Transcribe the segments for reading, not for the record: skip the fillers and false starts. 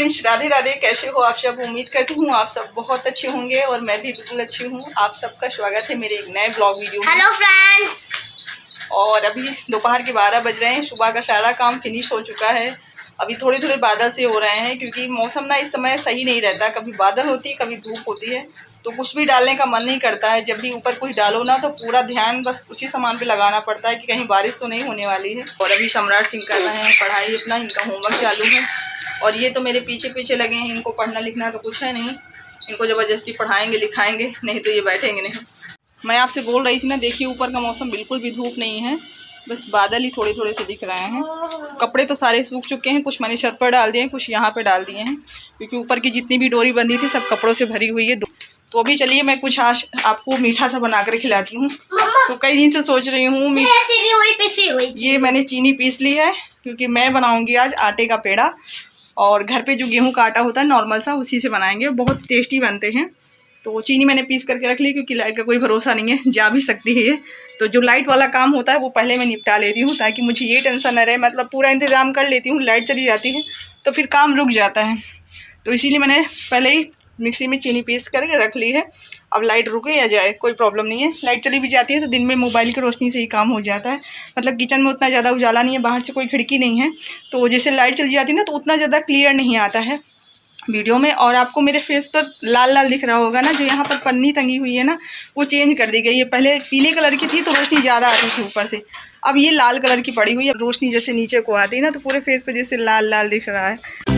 Friends, Radhe Radhe. कैसे हो आप सब? उम्मीद करती हूँ आप सब बहुत अच्छे होंगे और मैं भी बिल्कुल अच्छी हूँ। आप सबका स्वागत है मेरे एक नए ब्लॉग वीडियो में। Hello friends. और अभी दोपहर के 12 बज रहे हैं। सुबह का सारा काम फिनिश हो चुका है। अभी थोड़े थोड़े बादल से हो रहे हैं क्योंकि मौसम ना इस समय सही नहीं रहता। कभी बादल होती है, कभी धूप होती है, तो कुछ भी डालने का मन नहीं करता है। जब भी ऊपर कुछ डालो ना तो पूरा ध्यान बस उसी सामान पे लगाना पड़ता है कि कहीं बारिश तो नहीं होने वाली है। और अभी सम्राट सिंह कर रहे हैं पढ़ाई अपना, इनका होमवर्क चालू है। और ये तो मेरे पीछे पीछे लगे हैं। इनको पढ़ना लिखना तो कुछ है नहीं, इनको ज़बरदस्ती पढ़ाएंगे लिखाएंगे, नहीं तो ये बैठेंगे नहीं। मैं आपसे बोल रही थी ना, देखिए ऊपर का मौसम बिल्कुल भी धूप नहीं है, बस बादल ही थोड़े थोड़े से दिख रहे हैं। कपड़े तो सारे सूख चुके हैं, कुछ मैंने छत पर डाल दिए हैं, कुछ यहाँ पे डाल दिए हैं क्योंकि ऊपर की जितनी भी डोरी बंधी थी सब कपड़ों से भरी हुई है। तो अभी चलिए मैं कुछ आज आपको मीठा सा बना कर खिलाती हूँ। तो कई दिन से सोच रही हूँ ये मैंने चीनी पीस ली है क्योंकि मैं बनाऊँगी आज आटे का पेड़ा। और घर पे जो गेहूं का आटा होता है नॉर्मल सा, उसी से बनाएंगे, बहुत टेस्टी बनते हैं। तो चीनी मैंने पीस करके रख ली क्योंकि लाइट का कोई भरोसा नहीं है, जा भी सकती है ये। तो जो लाइट वाला काम होता है वो पहले मैं निपटा लेती हूँ ताकि मुझे ये टेंशन न रहे। मतलब पूरा इंतज़ाम कर लेती हूँ, लाइट चली जाती है तो फिर काम रुक जाता है। तो इसीलिए मैंने पहले ही मिक्सी में चीनी पीस करके रख ली है। अब लाइट रुके या जाए कोई प्रॉब्लम नहीं है। लाइट चली भी जाती है तो दिन में मोबाइल की रोशनी से ही काम हो जाता है। मतलब किचन में उतना ज़्यादा उजाला नहीं है, बाहर से कोई खिड़की नहीं है, तो जैसे लाइट चली जाती है ना तो उतना ज़्यादा क्लियर नहीं आता है वीडियो में। और आपको मेरे फेस पर लाल लाल दिख रहा होगा ना, जो यहाँ पर पन्नी टंगी हुई है ना वो चेंज कर दी गई है। पहले पीले कलर की थी तो रोशनी ज़्यादा आती थी ऊपर से, अब ये लाल कलर की पड़ी हुई है। रोशनी जैसे नीचे को आती है ना तो पूरे फेस पर जैसे लाल लाल दिख रहा है।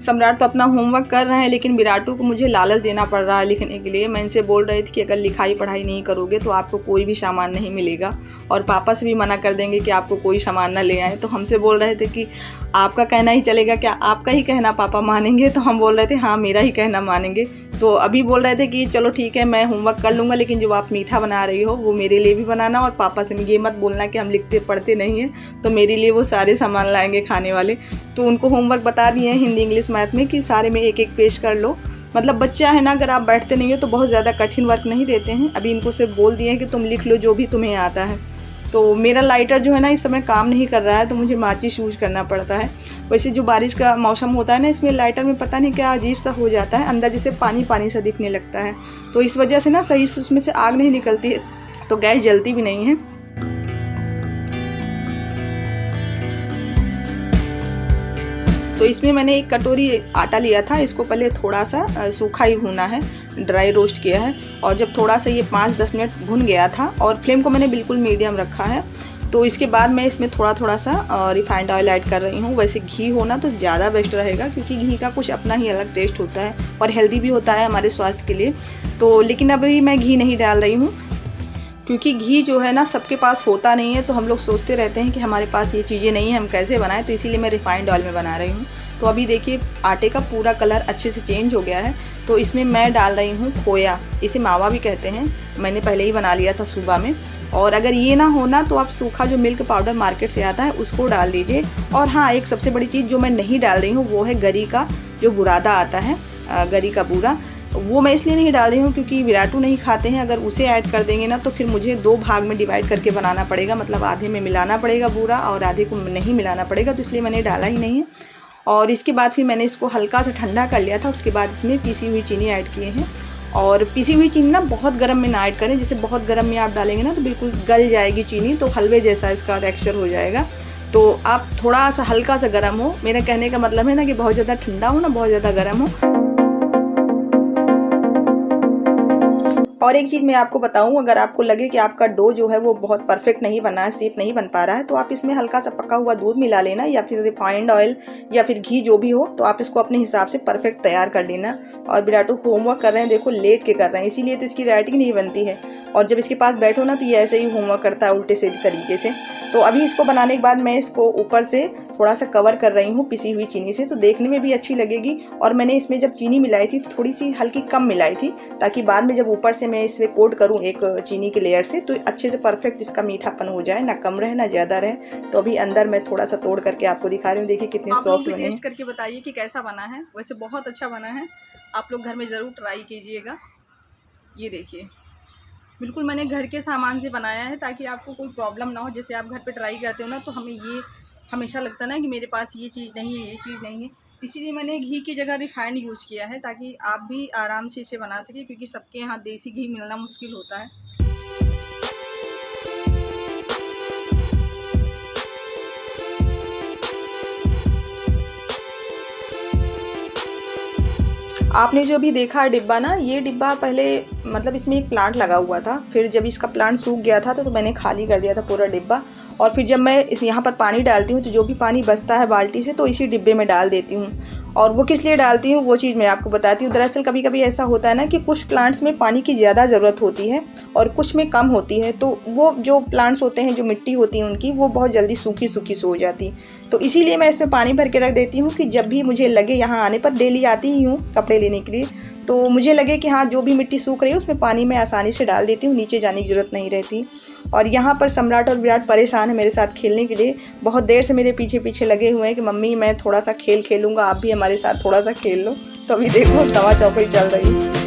सम्राट तो अपना होमवर्क कर रहे हैं लेकिन विराटू को मुझे लालच देना पड़ रहा है लिखने के लिए। मैं इनसे बोल रही थी कि अगर लिखाई पढ़ाई नहीं करोगे तो आपको कोई भी सामान नहीं मिलेगा, और पापा से भी मना कर देंगे कि आपको कोई सामान ना ले आए। तो हमसे बोल रहे थे कि आपका कहना ही चलेगा क्या, आपका ही कहना पापा मानेंगे? तो हम बोल रहे थे हाँ मेरा ही कहना मानेंगे। तो अभी बोल रहे थे कि चलो ठीक है मैं होमवर्क कर लूँगा, लेकिन जो आप मीठा बना रही हो वो मेरे लिए भी बनाना, और पापा से ये मत बोलना कि हम लिखते पढ़ते नहीं हैं, तो मेरे लिए वो सारे सामान लाएंगे खाने वाले। तो उनको होमवर्क बता दिए हैं हिंदी इंग्लिश मैथ में कि सारे में एक एक पेश कर लो। मतलब बच्चा है ना, अगर आप बैठते नहीं हो तो बहुत ज़्यादा कठिन वर्क नहीं देते हैं। अभी इनको सिर्फ बोल दिए हैं कि तुम लिख लो जो भी तुम्हें आता है। तो मेरा लाइटर जो है ना इस समय काम नहीं कर रहा है तो मुझे माचिस यूज करना पड़ता है। वैसे जो बारिश का मौसम होता है ना, इसमें लाइटर में पता नहीं क्या अजीब सा हो जाता है, अंदर जैसे पानी पानी सा दिखने लगता है। तो इस वजह से ना सही से उसमें से आग नहीं निकलती है, तो गैस जलती भी नहीं है। तो इसमें मैंने एक कटोरी आटा लिया था, इसको पहले थोड़ा सा सूखा ही भुना है, ड्राई रोस्ट किया है। और जब थोड़ा सा ये 5-10 मिनट भुन गया था, और फ्लेम को मैंने बिल्कुल मीडियम रखा है, तो इसके बाद मैं इसमें थोड़ा थोड़ा सा रिफाइंड ऑयल ऐड कर रही हूँ। वैसे घी होना तो ज़्यादा बेस्ट रहेगा क्योंकि घी का कुछ अपना ही अलग टेस्ट होता है और हेल्दी भी होता है हमारे स्वास्थ्य के लिए। तो लेकिन अभी मैं घी नहीं डाल रही हूँ क्योंकि घी जो है ना सबके पास होता नहीं है, तो हम लोग सोचते रहते हैं कि हमारे पास ये चीज़ें नहीं है, हम कैसे बनाएं, तो इसीलिए मैं रिफाइंड ऑयल में बना रही हूँ। तो अभी देखिए आटे का पूरा कलर अच्छे से चेंज हो गया है। तो इसमें मैं डाल रही हूँ खोया, इसे मावा भी कहते हैं। मैंने पहले ही बना लिया था सुबह में। और अगर ये ना होना तो आप सूखा जो मिल्क पाउडर मार्केट से आता है उसको डाल दीजिए। और हाँ, एक सबसे बड़ी चीज़ जो मैं नहीं डाल रही हूँ वो है गरी का जो बुरादा आता है, गरी का बूरा। वो मैं इसलिए नहीं डाल रही हूँ क्योंकि विराटू नहीं खाते हैं। अगर उसे ऐड कर देंगे ना तो फिर मुझे 2 भाग में डिवाइड करके बनाना पड़ेगा, मतलब आधे में मिलाना पड़ेगा बूरा और आधे को नहीं मिलाना पड़ेगा, तो इसलिए मैंने डाला ही नहीं है। और इसके बाद फिर मैंने इसको हल्का सा ठंडा कर लिया था। उसके बाद इसमें पीसी हुई चीनी ऐड किए हैं। और पीसी हुई चीनी ना बहुत गर्म में ना ऐड करें, जैसे बहुत गर्म में आप डालेंगे ना तो बिल्कुल गल जाएगी चीनी, तो हलवे जैसा इसका टेक्सचर हो जाएगा। तो आप थोड़ा सा हल्का सा गर्म हो, मेरा कहने का मतलब है ना कि बहुत ज़्यादा ठंडा हो ना बहुत ज़्यादा गर्म हो। और एक चीज़ मैं आपको बताऊं, अगर आपको लगे कि आपका डो जो है वो बहुत परफेक्ट नहीं बना है, शेप नहीं बन पा रहा है, तो आप इसमें हल्का सा पका हुआ दूध मिला लेना या फिर रिफाइंड ऑयल या फिर घी जो भी हो, तो आप इसको अपने हिसाब से परफेक्ट तैयार कर लेना। और विराटू होमवर्क कर रहे हैं, देखो लेट के कर रहे हैं, इसीलिए तो इसकी राइटिंग नहीं बनती है। और जब इसके पास बैठो ना तो ये ऐसे ही होमवर्क करता है उल्टे सीधे तरीके से। तो अभी इसको बनाने के बाद मैं इसको ऊपर से थोड़ा सा कवर कर रही हूँ पिसी हुई चीनी से, तो देखने में भी अच्छी लगेगी। और मैंने इसमें जब चीनी मिलाई थी तो थोड़ी सी हल्की कम मिलाई थी, ताकि बाद में जब ऊपर से मैं इसमें कोट करूँ एक चीनी के लेयर से तो अच्छे से परफेक्ट इसका मीठापन हो जाए, ना कम रहे ना ज़्यादा रहे। तो अभी अंदर मैं थोड़ा सा तोड़ करके आपको दिखा रही हूँ, देखिए कितने सॉफ्ट बने हैं। टेस्ट करके बताइए कि कैसा बना है। वैसे बहुत अच्छा बना है, आप लोग घर में ज़रूर ट्राई कीजिएगा। ये देखिए बिल्कुल मैंने घर के सामान से बनाया है ताकि आपको कोई प्रॉब्लम ना हो। जैसे आप घर पे ट्राई करते हो ना, तो हमें ये हमेशा लगता है ना कि मेरे पास ये चीज़ नहीं है, ये चीज़ नहीं है। इसीलिए मैंने घी की जगह रिफाइंड यूज़ किया है ताकि आप भी आराम से इसे बना सकें, क्योंकि सबके यहाँ देसी घी मिलना मुश्किल होता है। आपने जो अभी देखा है डिब्बा ना, ये डिब्बा पहले मतलब इसमें एक प्लांट लगा हुआ था, फिर जब इसका प्लांट सूख गया था तो मैंने खाली कर दिया था पूरा डिब्बा। और फिर जब मैं इस यहाँ पर पानी डालती हूँ तो जो भी पानी बचता है बाल्टी से तो इसी डिब्बे में डाल देती हूँ। और वो किस लिए डालती हूँ वो चीज़ मैं आपको बताती हूँ। दरअसल कभी कभी ऐसा होता है ना कि कुछ प्लांट्स में पानी की ज़्यादा ज़रूरत होती है और कुछ में कम होती है, तो वो जो प्लांट्स होते हैं, जो मिट्टी होती है उनकी, वो बहुत जल्दी सूखी सूखी सी हो जाती। तो इसीलिए मैं इसमें पानी भर के रख देती हूँ कि जब भी मुझे लगे, यहाँ आने पर डेली आती ही हूँ कपड़े लेने के लिए, तो मुझे लगे कि हाँ जो भी मिट्टी सूख रही है उसमें पानी मैं आसानी से डाल देती हूँ, नीचे जाने की ज़रूरत नहीं रहती। और यहाँ पर सम्राट और विराट परेशान है मेरे साथ खेलने के लिए, बहुत देर से मेरे पीछे पीछे लगे हुए हैं कि मम्मी मैं थोड़ा सा खेल खेलूँगा, आप भी हमारे साथ थोड़ा सा खेल लो। तो अभी देखो दवा चौकड़ी चल रही है।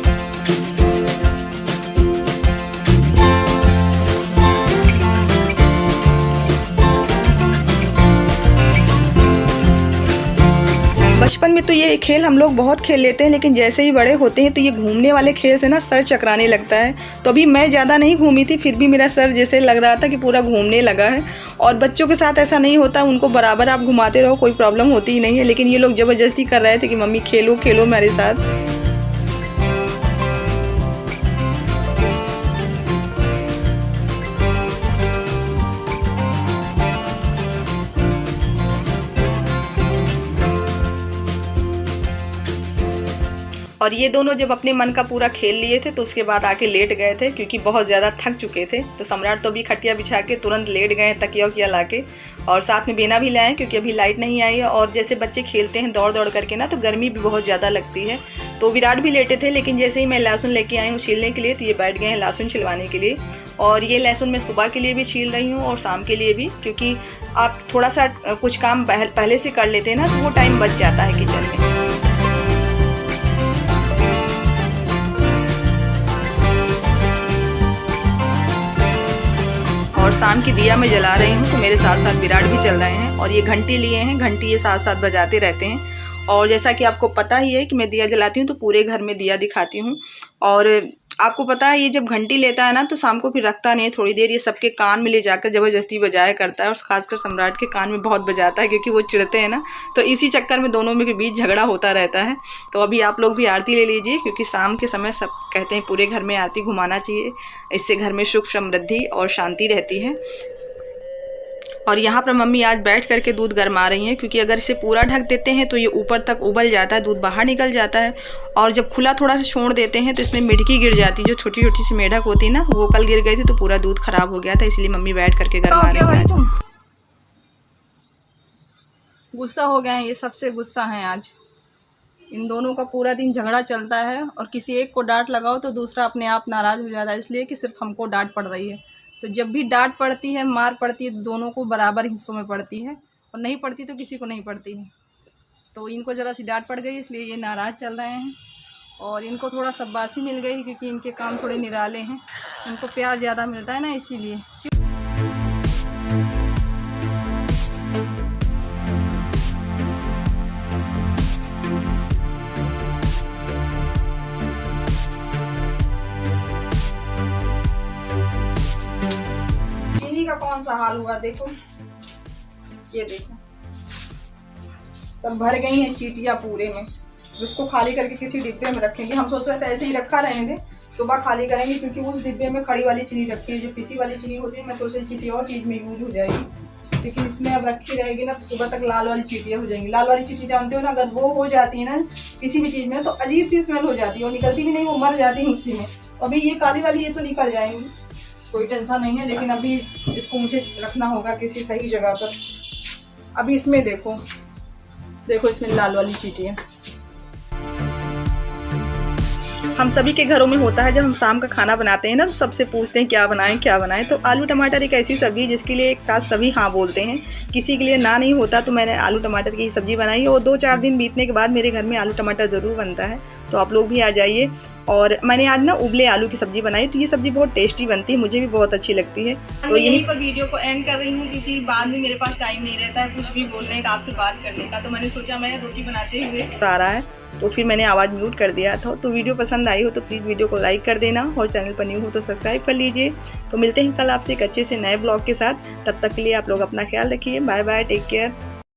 बचपन में तो ये खेल हम लोग बहुत खेल लेते हैं, लेकिन जैसे ही बड़े होते हैं तो ये घूमने वाले खेल से ना सर चकराने लगता है। तो अभी मैं ज़्यादा नहीं घूमी थी, फिर भी मेरा सर जैसे लग रहा था कि पूरा घूमने लगा है। और बच्चों के साथ ऐसा नहीं होता, उनको बराबर आप घुमाते रहो कोई प्रॉब्लम होती ही नहीं है, लेकिन ये लोग ज़बरदस्ती कर रहे थे कि मम्मी खेलो खेलो मेरे साथ। और ये दोनों जब अपने मन का पूरा खेल लिए थे तो उसके बाद आके लेट गए थे, क्योंकि बहुत ज़्यादा थक चुके थे। तो सम्राट तो अभी खटिया बिछा के तुरंत लेट गए तकिया वकिया ला के, और साथ में बेना भी लाएँ क्योंकि अभी लाइट नहीं आई है। और जैसे बच्चे खेलते हैं दौड़ दौड़ करके ना, तो गर्मी भी बहुत ज़्यादा लगती है। तो विराट भी लेटे थे, लेकिन जैसे ही मैं लहसुन लेके आई हूँ छीलने के लिए तो ये बैठ गए हैं लहसुन छिलवाने के लिए। और ये लहसुन मैं सुबह के लिए भी छील रही हूँ और शाम के लिए भी, क्योंकि आप थोड़ा सा कुछ काम पहले से कर लेते हैं ना तो वो टाइम बच जाता है किचन में। और शाम की दिया मैं जला रही हूँ, तो मेरे साथ साथ विराट भी चल रहे हैं। और ये घंटी लिए हैं, घंटी ये साथ साथ बजाते रहते हैं। और जैसा कि आपको पता ही है कि मैं दिया जलाती हूँ तो पूरे घर में दिया दिखाती हूँ। और आपको पता है ये जब घंटी लेता है ना तो शाम को फिर रखता नहीं है, थोड़ी देर ये सबके कान में ले जाकर ज़बरदस्ती बजाया करता है। और ख़ासकर सम्राट के कान में बहुत बजाता है, क्योंकि वो चिढ़ते हैं ना, तो इसी चक्कर में दोनों में के बीच झगड़ा होता रहता है। तो अभी आप लोग भी आरती ले लीजिए, क्योंकि शाम के समय सब कहते हैं पूरे घर में आरती घुमाना चाहिए, इससे घर में सुख समृद्धि और शांति रहती है। और यहाँ पर मम्मी आज बैठ करके दूध गरमा रही हैं, क्योंकि अगर इसे पूरा ढक देते हैं तो ये ऊपर तक उबल जाता है, दूध बाहर निकल जाता है। और जब खुला थोड़ा सा छोड़ देते हैं तो इसमें मिटकी गिर जाती है, जो छोटी छोटी सी मेढक होती है ना, वो कल गिर गई थी तो पूरा दूध खराब हो गया था, इसलिए मम्मी बैठ करके गरमा रही हैं। गुस्सा हो गए हैं, ये सबसे गुस्सा हैं आज। इन दोनों का पूरा दिन झगड़ा चलता है, और किसी एक को डांट लगाओ तो दूसरा अपने आप नाराज़ हो जाता है, इसलिए कि सिर्फ हमको डांट पड़ रही है। तो जब भी डांट पड़ती है, मार पड़ती है, दोनों को बराबर हिस्सों में पड़ती है, और नहीं पड़ती तो किसी को नहीं पड़ती है। तो इनको ज़रा सी डांट पड़ गई, इसलिए ये नाराज़ चल रहे हैं। और इनको थोड़ा शाबाशी मिल गई, क्योंकि इनके काम थोड़े निराले हैं, इनको प्यार ज़्यादा मिलता है ना, इसीलिए। का कौन सा हाल हुआ देखो, ये देखो सब भर गई हैं चीटियाँ पूरे में। उसको खाली करके किसी डिब्बे में रखेंगे। हम सोच रहे थे ऐसे ही रखा रहेंगे, सुबह खाली करेंगे, क्योंकि उस डिब्बे में खड़ी वाली चीनी रखी है, जो पिसी वाली चीनी होती है मैं सोच रही किसी और चीज़ में यूज हो जाएगी, लेकिन इसमें अब रखी रहेगी ना तो सुबह तक लाल वाली चीटियाँ हो जाएंगी। लाल वाली चीटी जानते हो ना, अगर वो हो जाती है ना किसी भी चीज़ में तो अजीब सी स्मेल हो जाती है, और निकलती भी नहीं, वो मर जाती है उसी में। तो अभी ये काली वाली ये तो निकल जाएंगी, कोई टेंशन नहीं है, लेकिन अभी इसको मुझे रखना होगा किसी सही जगह पर। अभी इसमें देखो देखो इसमें लाल वाली चीटियाँ। हम सभी के घरों में होता है, जब हम शाम का खाना बनाते हैं ना तो सबसे पूछते हैं क्या बनाएं क्या बनाएं। तो आलू टमाटर एक ऐसी सब्जी जिसके लिए एक साथ सभी हाँ बोलते हैं, किसी के लिए ना नहीं होता। तो मैंने आलू टमाटर की सब्ज़ी बनाई, और 2-4 दिन बीतने के बाद मेरे घर में आलू टमाटर ज़रूर बनता है। तो आप लोग भी आ जाइए। और मैंने आज ना उबले आलू की सब्ज़ी बनाई, तो ये सब्ज़ी बहुत टेस्टी बनती है, मुझे भी बहुत अच्छी लगती है। तो यहीं पर वीडियो को एंड कर रही हूँ क्योंकि बाद में मेरे पास टाइम नहीं रहता है कुछ भी बोलने का, आपसे बात करने का। तो मैंने सोचा मैं रोटी बनाते हुए आ रहा है तो फिर मैंने आवाज़ म्यूट कर दिया था। तो वीडियो पसंद आई हो तो प्लीज़ वीडियो को लाइक कर देना और चैनल पर न्यू हो तो सब्सक्राइब कर लीजिए। तो मिलते हैं कल आपसे एक अच्छे से नए ब्लॉग के साथ। तब तक के लिए आप लोग अपना ख्याल रखिए। Bye bye, take care.